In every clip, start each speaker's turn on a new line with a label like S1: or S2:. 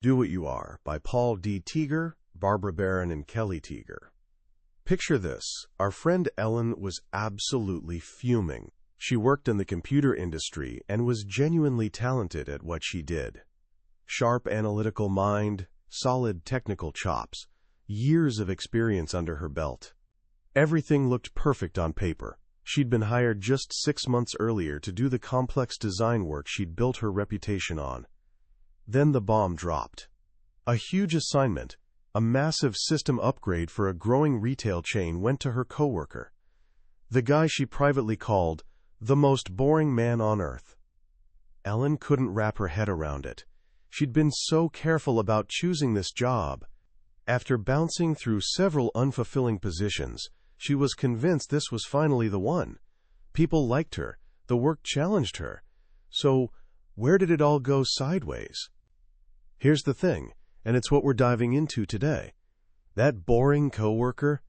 S1: Do What You Are by Paul D. Tieger, Barbara Barron, and Kelly Tieger. Picture this. Our friend Ellen was absolutely fuming. She worked in the computer industry and was genuinely talented at what she did. Sharp analytical mind, solid technical chops, years of experience under her belt. Everything looked perfect on paper. She'd been hired just 6 months earlier to do the complex design work she'd built her reputation on. Then the bomb dropped. A huge assignment, a massive system upgrade for a growing retail chain, went to her coworker, the guy she privately called the most boring man on earth. Ellen couldn't wrap her head around it. She'd been so careful about choosing this job. After bouncing through several unfulfilling positions, she was convinced this was finally the one. People liked her. The work challenged her. So, where did it all go sideways? Here's the thing, and it's what we're diving into today. That boring coworker?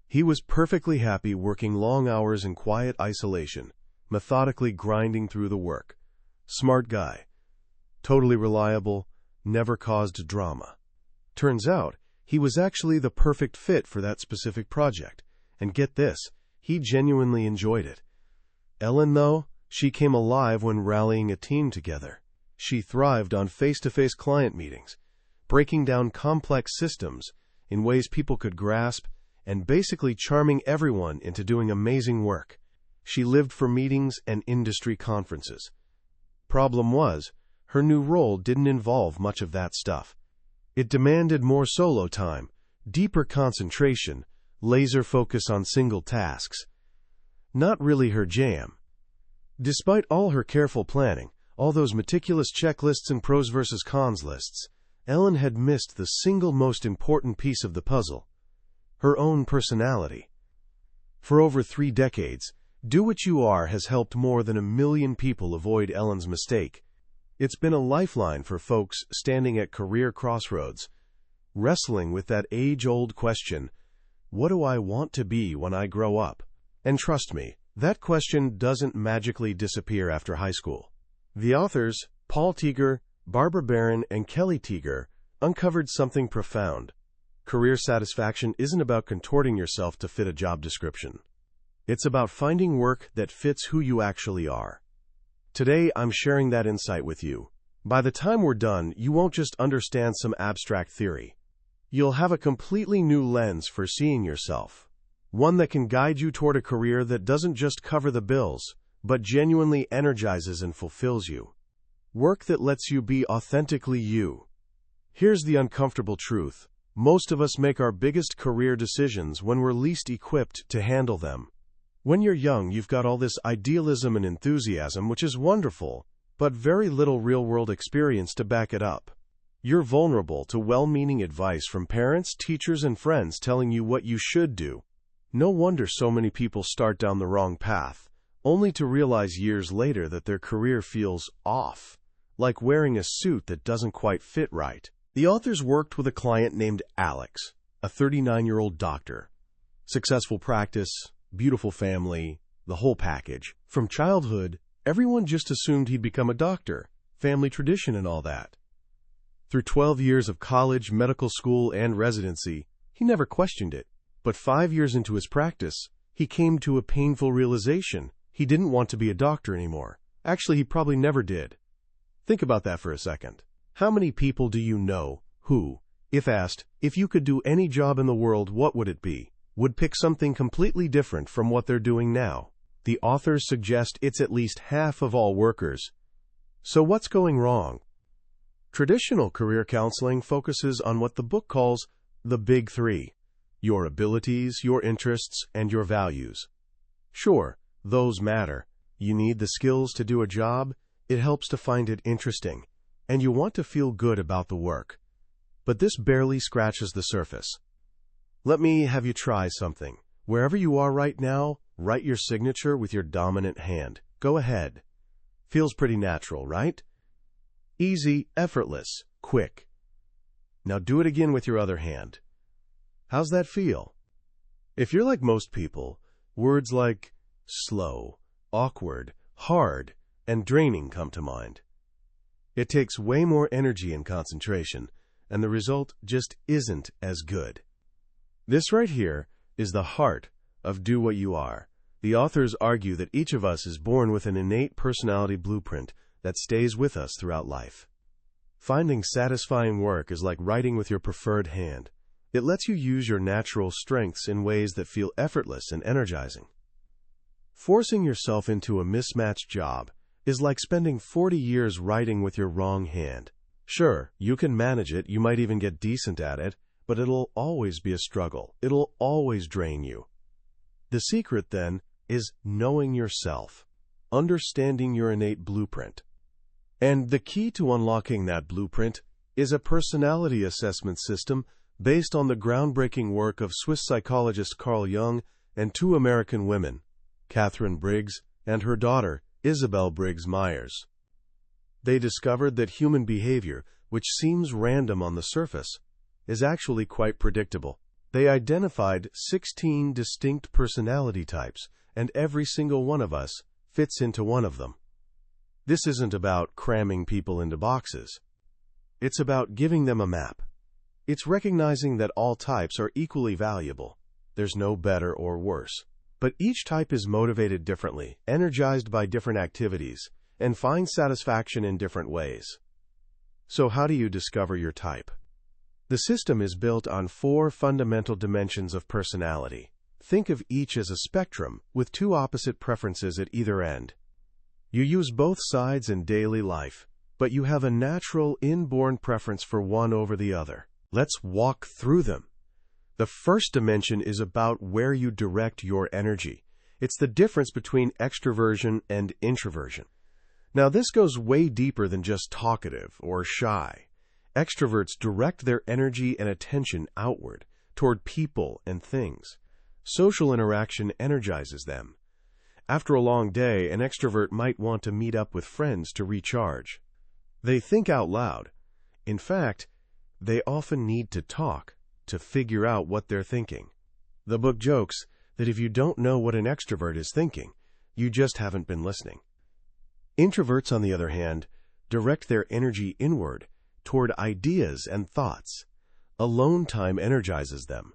S1: He was perfectly happy working long hours in quiet isolation, methodically grinding through the work. Smart guy. Totally reliable, never caused drama. Turns out, he was actually the perfect fit for that specific project. And get this, he genuinely enjoyed it. Ellen, though, she came alive when rallying a team together. She thrived on face-to-face client meetings, breaking down complex systems in ways people could grasp, and basically charming everyone into doing amazing work. She lived for meetings and industry conferences. Problem was, her new role didn't involve much of that stuff. It demanded more solo time, deeper concentration, laser focus on single tasks. Not really her jam. Despite all her careful planning, all those meticulous checklists and pros versus cons lists, Ellen had missed the single most important piece of the puzzle: her own personality. For over 3 decades, Do What You Are has helped more than 1 million people avoid Ellen's mistake. It's been a lifeline for folks standing at career crossroads, wrestling with that age-old question, what do I want to be when I grow up? And trust me, that question doesn't magically disappear after high school. The authors, Paul Tieger, Barbara Barron, and Kelly Tieger, uncovered something profound. Career satisfaction isn't about contorting yourself to fit a job description. It's about finding work that fits who you actually are. Today, I'm sharing that insight with you. By the time we're done, you won't just understand some abstract theory. You'll have a completely new lens for seeing yourself. One that can guide you toward a career that doesn't just cover the bills, but genuinely energizes and fulfills you. Work that lets you be authentically you. Here's the uncomfortable truth. Most of us make our biggest career decisions when we're least equipped to handle them. When you're young, you've got all this idealism and enthusiasm, which is wonderful, but very little real-world experience to back it up. You're vulnerable to well-meaning advice from parents, teachers, and friends telling you what you should do. No wonder so many people start down the wrong path, only to realize years later that their career feels off, like wearing a suit that doesn't quite fit right. The authors worked with a client named Alex, a 39-year-old doctor. Successful practice, beautiful family, the whole package. From childhood, everyone just assumed he'd become a doctor, family tradition and all that. Through 12 years of college, medical school, and residency, he never questioned it. But 5 years into his practice, he came to a painful realization. He didn't want to be a doctor anymore. Actually, he probably never did. Think about that for a second. How many people do you know who, if asked, if you could do any job in the world, what would it be, would pick something completely different from what they're doing now? The authors suggest it's at least half of all workers. So what's going wrong? Traditional career counseling focuses on what the book calls the big 3: your abilities, your interests, and your values. Sure, those matter. You need the skills to do a job, it helps to find it interesting, and you want to feel good about the work. But this barely scratches the surface. Let me have you try something. Wherever you are right now, write your signature with your dominant hand. Go ahead. Feels pretty natural, right? Easy, effortless, quick. Now do it again with your other hand. How's that feel? If you're like most people, words like slow, awkward, hard, and draining come to mind. It takes way more energy and concentration, and the result just isn't as good. This right here is the heart of Do What You Are. The authors argue that each of us is born with an innate personality blueprint that stays with us throughout life. Finding satisfying work is like writing with your preferred hand. It lets you use your natural strengths in ways that feel effortless and energizing. Forcing yourself into a mismatched job is like spending 40 years writing with your wrong hand. Sure, you can manage it, you might even get decent at it, but it'll always be a struggle. It'll always drain you. The secret, then, is knowing yourself, understanding your innate blueprint. And the key to unlocking that blueprint is a personality assessment system based on the groundbreaking work of Swiss psychologist Carl Jung and two American women, Catherine Briggs and her daughter, Isabel Briggs Myers. They discovered that human behavior, which seems random on the surface, is actually quite predictable. They identified 16 distinct personality types, and every single one of us fits into one of them. This isn't about cramming people into boxes. It's about giving them a map. It's recognizing that all types are equally valuable. There's no better or worse. But each type is motivated differently, energized by different activities, and finds satisfaction in different ways. So how do you discover your type? The system is built on 4 fundamental dimensions of personality. Think of each as a spectrum with 2 opposite preferences at either end. You use both sides in daily life, but you have a natural, inborn preference for one over the other. Let's walk through them. The first dimension is about where you direct your energy. It's the difference between extroversion and introversion. Now, this goes way deeper than just talkative or shy. Extroverts direct their energy and attention outward, toward people and things. Social interaction energizes them. After a long day, an extrovert might want to meet up with friends to recharge. They think out loud. In fact, they often need to talk to figure out what they're thinking. The book jokes that if you don't know what an extrovert is thinking, you just haven't been listening. Introverts, on the other hand, direct their energy inward toward ideas and thoughts. Alone time energizes them.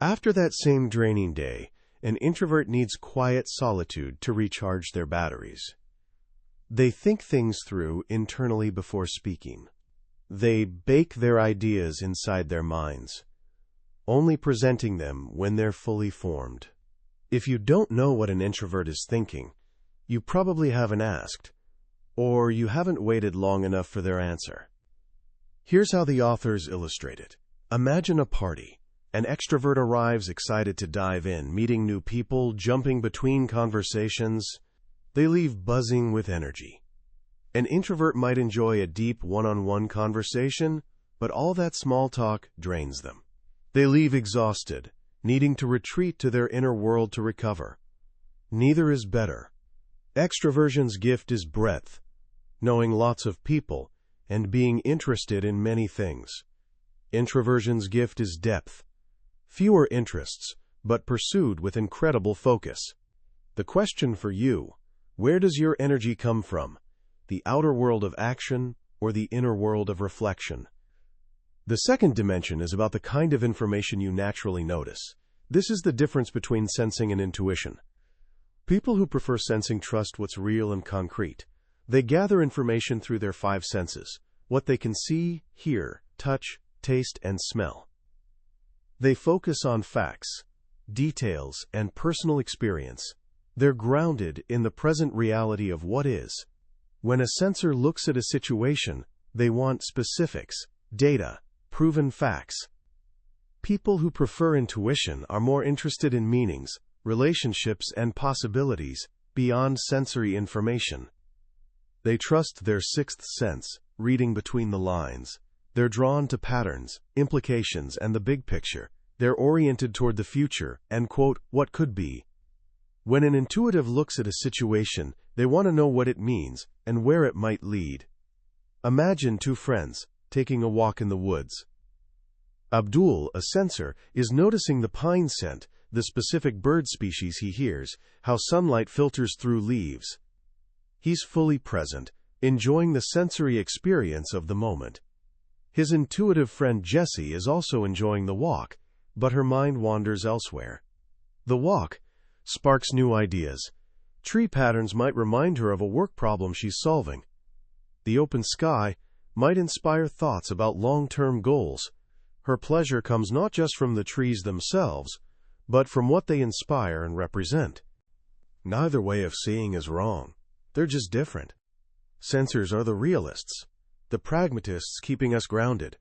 S1: After that same draining day, an introvert needs quiet solitude to recharge their batteries. They think things through internally before speaking. They bake their ideas inside their minds, only presenting them when they're fully formed. If you don't know what an introvert is thinking, you probably haven't asked, or you haven't waited long enough for their answer. Here's how the authors illustrate it. Imagine a party. An extrovert arrives excited to dive in, meeting new people, jumping between conversations. They leave buzzing with energy. An introvert might enjoy a deep one-on-one conversation, but all that small talk drains them. They leave exhausted, needing to retreat to their inner world to recover. Neither is better. Extroversion's gift is breadth, knowing lots of people, and being interested in many things. Introversion's gift is depth. Fewer interests, but pursued with incredible focus. The question for you: where does your energy come from? The outer world of action or the inner world of reflection? The second dimension is about the kind of information you naturally notice. This is the difference between sensing and intuition. People who prefer sensing trust what's real and concrete. They gather information through their 5 senses: what they can see, hear, touch, taste, and smell. They focus on facts, details, and personal experience. They're grounded in the present reality of what is. When a sensor looks at a situation, they want specifics, data, proven facts. People who prefer intuition are more interested in meanings, relationships, and possibilities beyond sensory information. They trust their 6th sense, reading between the lines. They're drawn to patterns, implications, and the big picture. They're oriented toward the future and, quote, what could be. When an intuitive looks at a situation, they want to know what it means and where it might lead. Imagine 2 friends taking a walk in the woods. Abdul, a sensor, is noticing the pine scent, the specific bird species he hears, how sunlight filters through leaves. He's fully present, enjoying the sensory experience of the moment. His intuitive friend Jessie is also enjoying the walk, but her mind wanders elsewhere. The walk sparks new ideas. Tree patterns might remind her of a work problem she's solving. The open sky might inspire thoughts about long-term goals. Her pleasure comes not just from the trees themselves, but from what they inspire and represent. Neither way of seeing is wrong. They're just different. Sensors are the realists, the pragmatists keeping us grounded.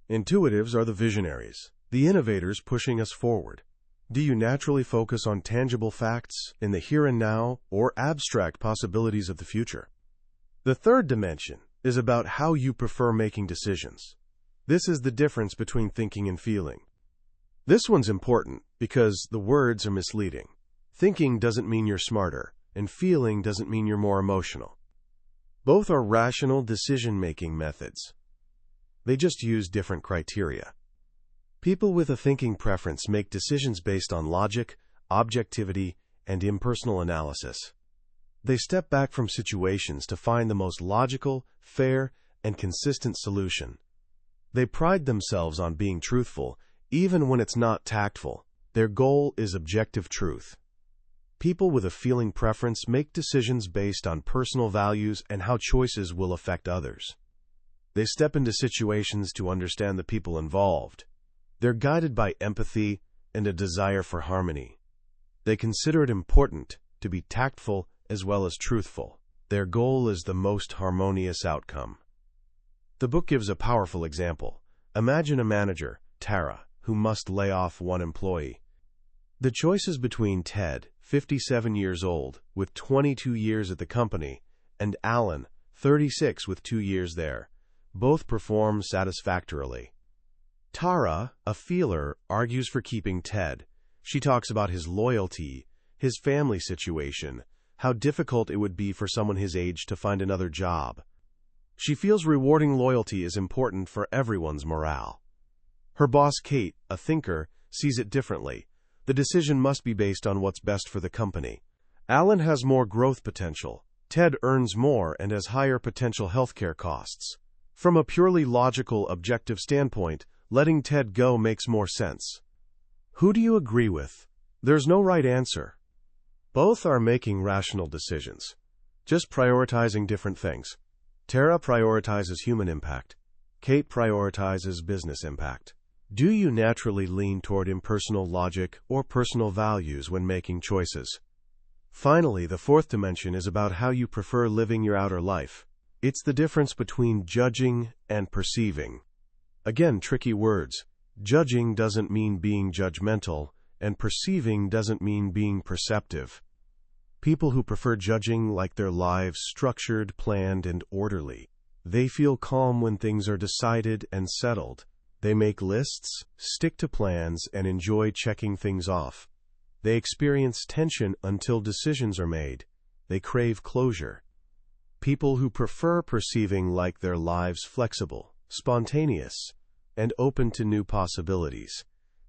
S1: Intuitives are the visionaries, the innovators pushing us forward. Do you naturally focus on tangible facts in the here and now or abstract possibilities of the future? The third dimension is about how you prefer making decisions. This is the difference between thinking and feeling. This one's important because the words are misleading. Thinking doesn't mean you're smarter, and feeling doesn't mean you're more emotional. Both are rational decision-making methods. They just use different criteria. People with a thinking preference make decisions based on logic, objectivity, and impersonal analysis. They step back from situations to find the most logical, fair, and consistent solution. They pride themselves on being truthful, even when it's not tactful. Their goal is objective truth. People with a feeling preference make decisions based on personal values and how choices will affect others. They step into situations to understand the people involved. They're guided by empathy and a desire for harmony. They consider it important to be tactful as well as truthful. Their goal is the most harmonious outcome. The book gives a powerful example. Imagine a manager, Tara, who must lay off one employee. The choice is between Ted, 57 years old, with 22 years at the company, and Alan, 36 with 2 years there. Both perform satisfactorily. Tara, a feeler, argues for keeping Ted. She talks about his loyalty, his family situation, how difficult it would be for someone his age to find another job. She feels rewarding loyalty is important for everyone's morale. Her boss, Kate, a thinker, sees it differently. The decision must be based on what's best for the company. Alan has more growth potential. Ted earns more and has higher potential healthcare costs. From a purely logical, objective standpoint, letting Ted go makes more sense. Who do you agree with? There's no right answer. Both are making rational decisions, just prioritizing different things. Tara prioritizes human impact. Kate prioritizes business impact. Do you naturally lean toward impersonal logic or personal values when making choices? Finally, the fourth dimension is about how you prefer living your outer life. It's the difference between judging and perceiving. Again, tricky words. Judging doesn't mean being judgmental, and perceiving doesn't mean being perceptive. People who prefer judging like their lives structured, planned, and orderly. They feel calm when things are decided and settled. They make lists, stick to plans, and enjoy checking things off. They experience tension until decisions are made. They crave closure. People who prefer perceiving like their lives flexible, spontaneous, and open to new possibilities.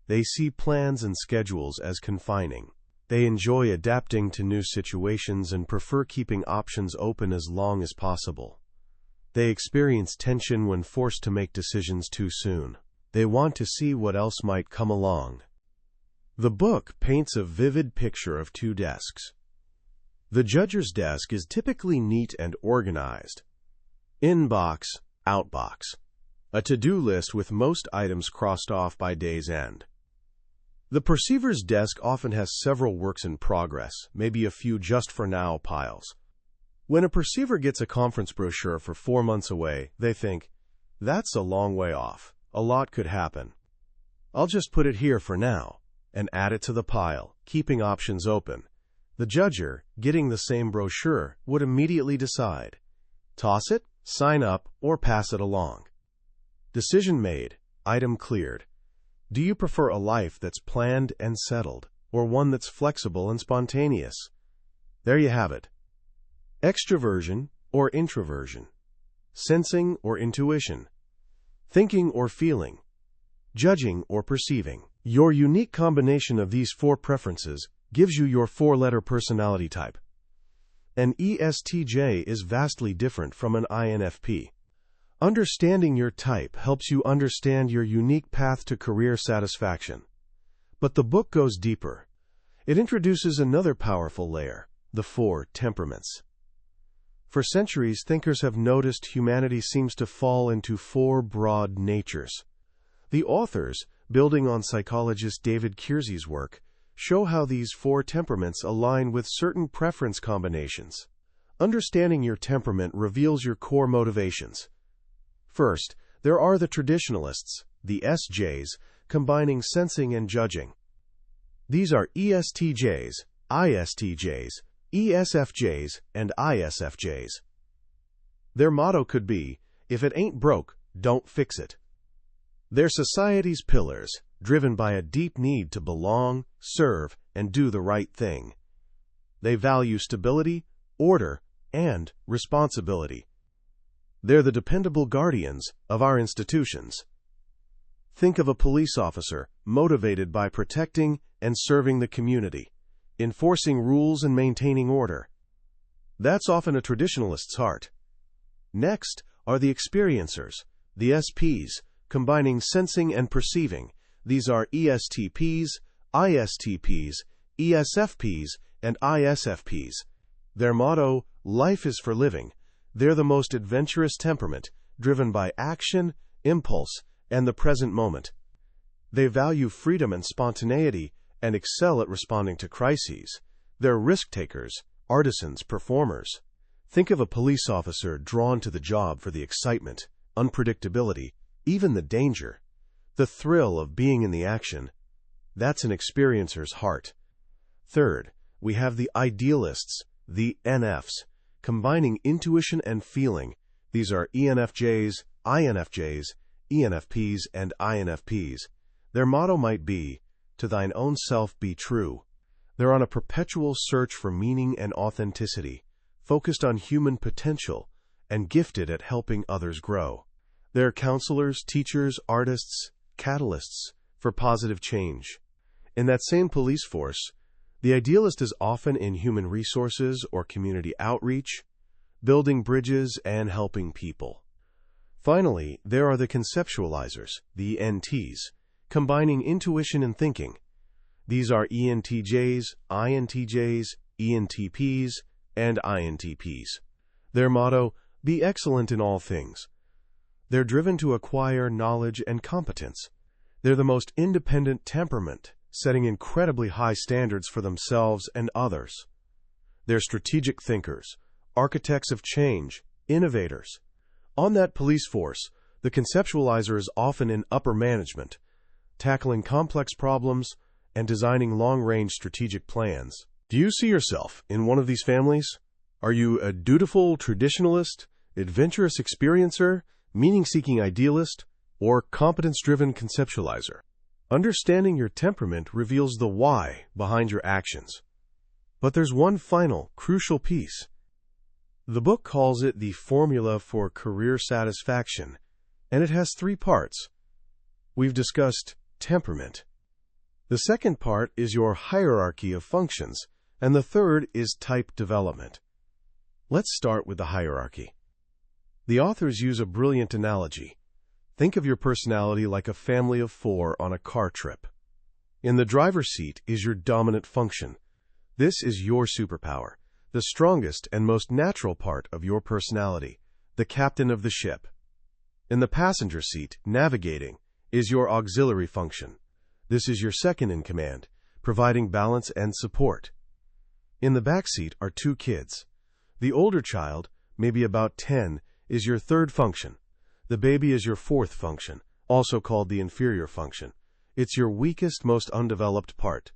S1: They see plans and schedules as confining. They enjoy adapting to new situations and prefer keeping options open as long as possible. They experience tension when forced to make decisions too soon. They want to see what else might come along. The book paints a vivid picture of two desks. The judger's desk is typically neat and organized. Inbox, outbox. A to-do list with most items crossed off by day's end. The perceiver's desk often has several works in progress, maybe a few just-for-now piles. When a perceiver gets a conference brochure for 4 months away, they think, that's a long way off. A lot could happen. I'll just put it here for now, and add it to the pile, keeping options open. The judger, getting the same brochure, would immediately decide. Toss it, sign up, or pass it along. Decision made, item cleared. Do you prefer a life that's planned and settled, or one that's flexible and spontaneous? There you have it. Extroversion or introversion. Sensing or intuition. Thinking or feeling. Judging or perceiving. Your unique combination of these 4 preferences gives you your 4-letter personality type. An ESTJ is vastly different from an INFP. Understanding your type helps you understand your unique path to career satisfaction. But the book goes deeper. It introduces another powerful layer, the 4 temperaments. For centuries, thinkers have noticed humanity seems to fall into 4 broad natures. The authors, building on psychologist David Kiersey's work, show how these 4 temperaments align with certain preference combinations. Understanding your temperament reveals your core motivations. First, there are the traditionalists, the SJs, combining sensing and judging. These are ESTJs, ISTJs, ESFJs, and ISFJs. Their motto could be, "If it ain't broke, don't fix it." They're society's pillars, driven by a deep need to belong, serve, and do the right thing. They value stability, order, and responsibility. They're the dependable guardians of our institutions. Think of a police officer motivated by protecting and serving the community, enforcing rules and maintaining order. That's often a traditionalist's heart. Next are the experiencers, the SPs, combining sensing and perceiving. These are ESTPs, ISTPs, ESFPs, and ISFPs. Their motto, "Life is for living." They're the most adventurous temperament, driven by action, impulse, and the present moment. They value freedom and spontaneity and excel at responding to crises. They're risk-takers, artisans, performers. Think of a police officer drawn to the job for the excitement, unpredictability, even the danger, the thrill of being in the action. That's an experiencer's heart. Third, we have the idealists, the NFs, combining intuition and feeling. These are ENFJs, INFJs, ENFPs, and INFPs. Their motto might be, "To thine own self be true." They're on a perpetual search for meaning and authenticity, focused on human potential, and gifted at helping others grow. They're counselors, teachers, artists, catalysts for positive change. In that same police force, the idealist is often in human resources or community outreach, building bridges and helping people. Finally, there are the conceptualizers, the NTs, combining intuition and thinking. These are ENTJs, INTJs, ENTPs, and INTPs. Their motto, "Be excellent in all things." They're driven to acquire knowledge and competence. They're the most independent temperament, setting incredibly high standards for themselves and others. They're strategic thinkers, architects of change, innovators. On that police force, the conceptualizer is often in upper management, tackling complex problems and designing long-range strategic plans. Do you see yourself in one of these families? Are you a dutiful traditionalist, adventurous experiencer, meaning-seeking idealist, or competence-driven conceptualizer? Understanding your temperament reveals the why behind your actions. But there's one final, crucial piece. The book calls it the formula for career satisfaction, and it has 3 parts. We've discussed temperament. The second part is your hierarchy of functions, and the third is type development. Let's start with the hierarchy. The authors use a brilliant analogy. Think of your personality like a family of 4 on a car trip. In the driver's seat is your dominant function. This is your superpower, the strongest and most natural part of your personality, the captain of the ship. In the passenger seat, navigating, is your auxiliary function. This is your second in command, providing balance and support. In the back seat are 2 kids. The older child, maybe about 10, is your third function. The baby is your fourth function, also called the inferior function. It's your weakest, most undeveloped part.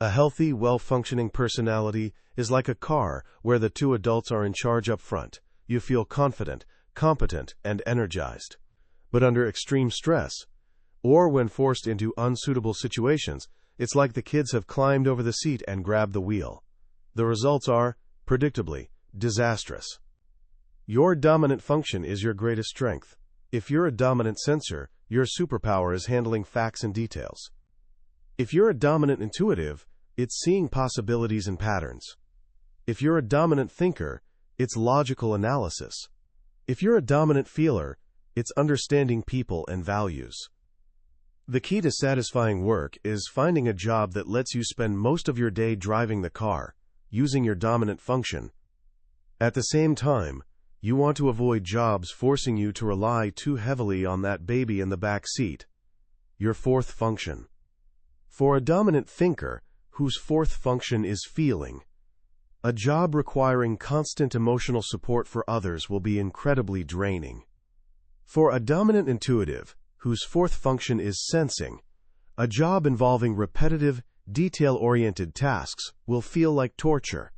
S1: A healthy, well-functioning personality is like a car where the 2 adults are in charge up front. You feel confident, competent, and energized. But under extreme stress, or when forced into unsuitable situations, it's like the kids have climbed over the seat and grabbed the wheel. The results are, predictably, disastrous. Your dominant function is your greatest strength. If you're a dominant sensor, your superpower is handling facts and details. If you're a dominant intuitive, it's seeing possibilities and patterns. If you're a dominant thinker, it's logical analysis. If you're a dominant feeler, It's understanding people and values. The key to satisfying work is finding a job that lets you spend most of your day driving the car, using your dominant function. At the same time, you want to avoid jobs forcing you to rely too heavily on that baby in the back seat, your fourth function. For a dominant thinker, whose fourth function is feeling, a job requiring constant emotional support for others will be incredibly draining. For a dominant intuitive, whose fourth function is sensing, a job involving repetitive, detail-oriented tasks will feel like torture.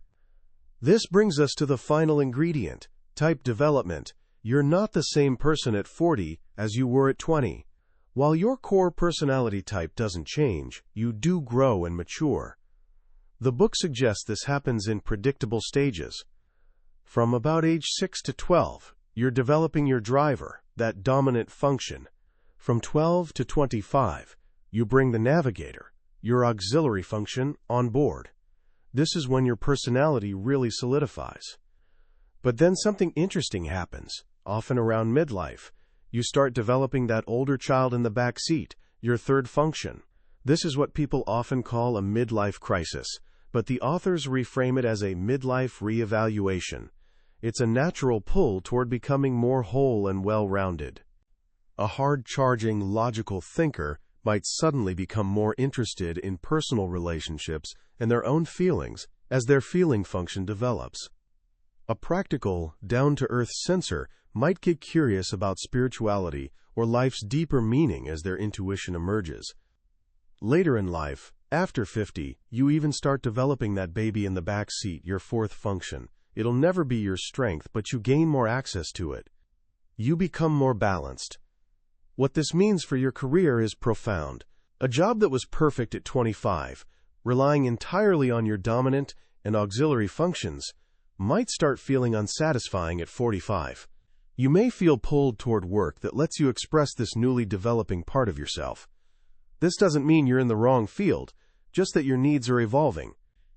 S1: This brings us to the final ingredient, type development. You're not the same person at 40 as you were at 20. While your core personality type doesn't change, you do grow and mature. The book suggests this happens in predictable stages. From about age 6 to 12, you're developing your driver, that dominant function. From 12 to 25, you bring the navigator, your auxiliary function, on board. This is when your personality really solidifies. But then something interesting happens, often around midlife. You start developing that older child in the back seat, your third function. This is what people often call a midlife crisis, but the authors reframe it as a midlife reevaluation. It's a natural pull toward becoming more whole and well-rounded. A hard-charging, logical thinker might suddenly become more interested in personal relationships and their own feelings as their feeling function develops. A practical, down-to-earth sensor might get curious about spirituality or life's deeper meaning as their intuition emerges. Later in life, after 50, you even start developing that baby in the back seat, your fourth function. It'll never be your strength, but you gain more access to it. You become more balanced. What this means for your career is profound. A job that was perfect at 25, relying entirely on your dominant and auxiliary functions, might start feeling unsatisfying at 45. You may feel pulled toward work that lets you express this newly developing part of yourself. This doesn't mean you're in the wrong field, just that your needs are evolving.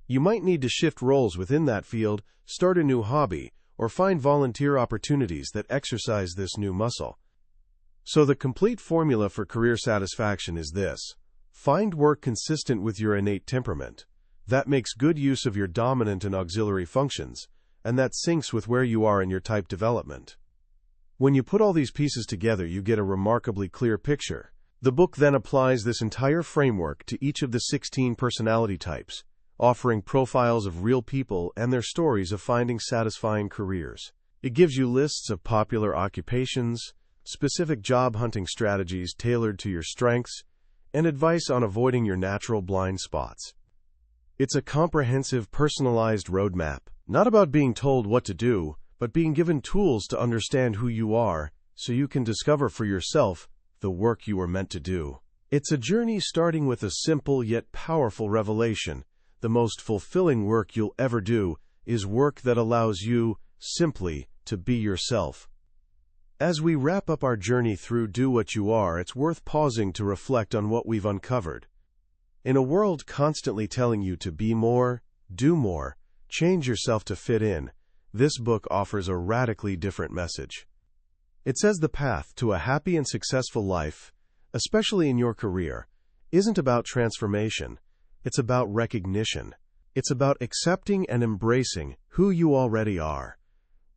S1: You might need to shift roles within that field, start a new hobby, or find volunteer opportunities that exercise this new muscle. So the complete formula for career satisfaction is this: find work consistent with your innate temperament. That makes good use of your dominant and auxiliary functions, and that syncs with where you are in your type development. When you put all these pieces together, you get a remarkably clear picture. The book then applies this entire framework to each of the 16 personality types, offering profiles of real people and their stories of finding satisfying careers. It gives you lists of popular occupations, specific job hunting strategies tailored to your strengths, and advice on avoiding your natural blind spots. It's a comprehensive, personalized roadmap, not about being told what to do, but being given tools to understand who you are so you can discover for yourself the work you were meant to do. It's a journey starting with a simple yet powerful revelation. The most fulfilling work you'll ever do is work that allows you, simply, to be yourself. As we wrap up our journey through Do What You Are, it's worth pausing to reflect on what we've uncovered. In a world constantly telling you to be more, do more, change yourself to fit in, this book offers a radically different message. It says the path to a happy and successful life, especially in your career, isn't about transformation. It's about recognition. It's about accepting and embracing who you already are.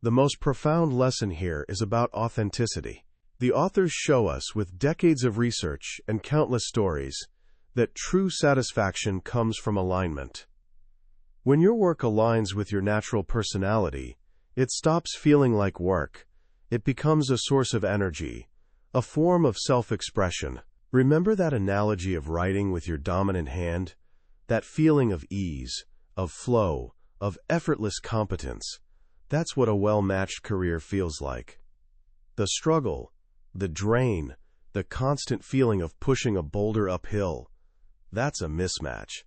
S1: The most profound lesson here is about authenticity. The authors show us, with decades of research and countless stories, that true satisfaction comes from alignment. When your work aligns with your natural personality, it stops feeling like work. It becomes a source of energy, a form of self-expression. Remember that analogy of writing with your dominant hand? That feeling of ease, of flow, of effortless competence. That's what a well-matched career feels like. The struggle, the drain, the constant feeling of pushing a boulder uphill, that's a mismatch.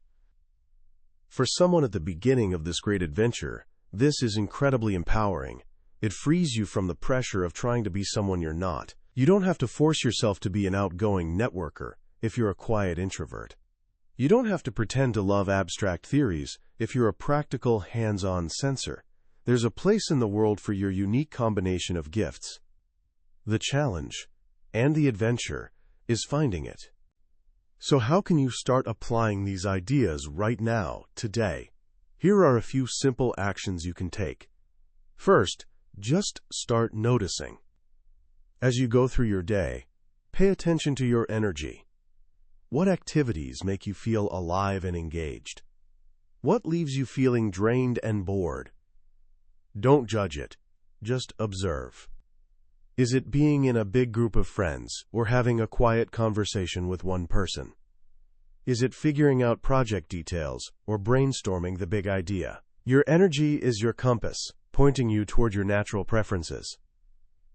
S1: For someone at the beginning of this great adventure, this is incredibly empowering. It frees you from the pressure of trying to be someone you're not. You don't have to force yourself to be an outgoing networker if you're a quiet introvert. You don't have to pretend to love abstract theories if you're a practical, hands-on sensor. There's a place in the world for your unique combination of gifts. The challenge, and the adventure, is finding it. So how can you start applying these ideas right now, today? Here are a few simple actions you can take. First, just start noticing. As you go through your day, pay attention to your energy. What activities make you feel alive and engaged? What leaves you feeling drained and bored? Don't judge it. Just observe. Is it being in a big group of friends or having a quiet conversation with one person? Is it figuring out project details or brainstorming the big idea? Your energy is your compass, pointing you toward your natural preferences.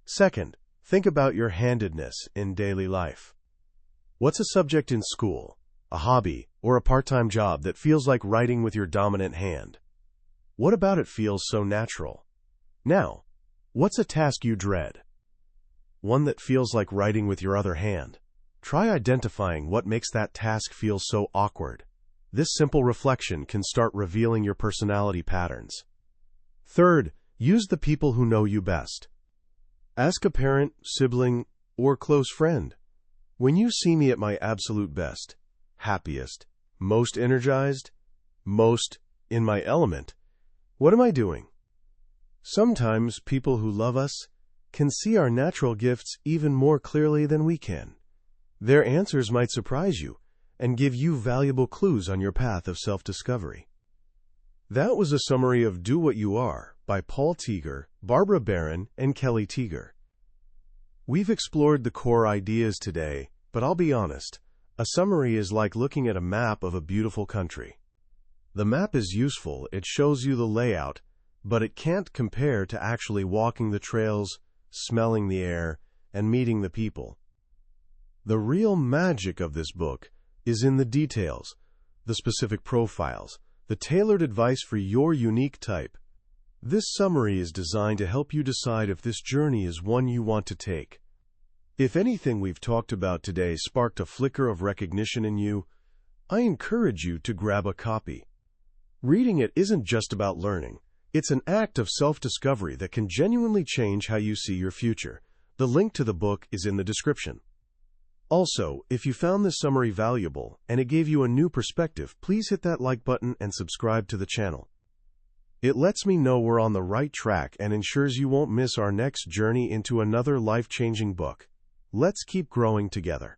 S1: Second, think about your handedness in daily life. What's a subject in school, a hobby, or a part-time job that feels like writing with your dominant hand? What about it feels so natural? Now, what's a task you dread? One that feels like writing with your other hand. Try identifying what makes that task feel so awkward. This simple reflection can start revealing your personality patterns. Third, use the people who know you best. Ask a parent, sibling, or close friend. When you see me at my absolute best, happiest, most energized, most in my element, what am I doing? Sometimes people who love us can see our natural gifts even more clearly than we can. Their answers might surprise you and give you valuable clues on your path of self-discovery. That was a summary of Do What You Are by Paul Tieger, Barbara Barron, and Kelly Tieger. We've explored the core ideas today, but I'll be honest, a summary is like looking at a map of a beautiful country. The map is useful, it shows you the layout, but it can't compare to actually walking the trails, smelling the air, and meeting the people. The real magic of this book is in the details, the specific profiles, the tailored advice for your unique type. This summary is designed to help you decide if this journey is one you want to take. If anything we've talked about today sparked a flicker of recognition in you, I encourage you to grab a copy. Reading it isn't just about learning. It's an act of self-discovery that can genuinely change how you see your future. The link to the book is in the description. Also, if you found this summary valuable and it gave you a new perspective, please hit that like button and subscribe to the channel. It lets me know we're on the right track and ensures you won't miss our next journey into another life-changing book. Let's keep growing together.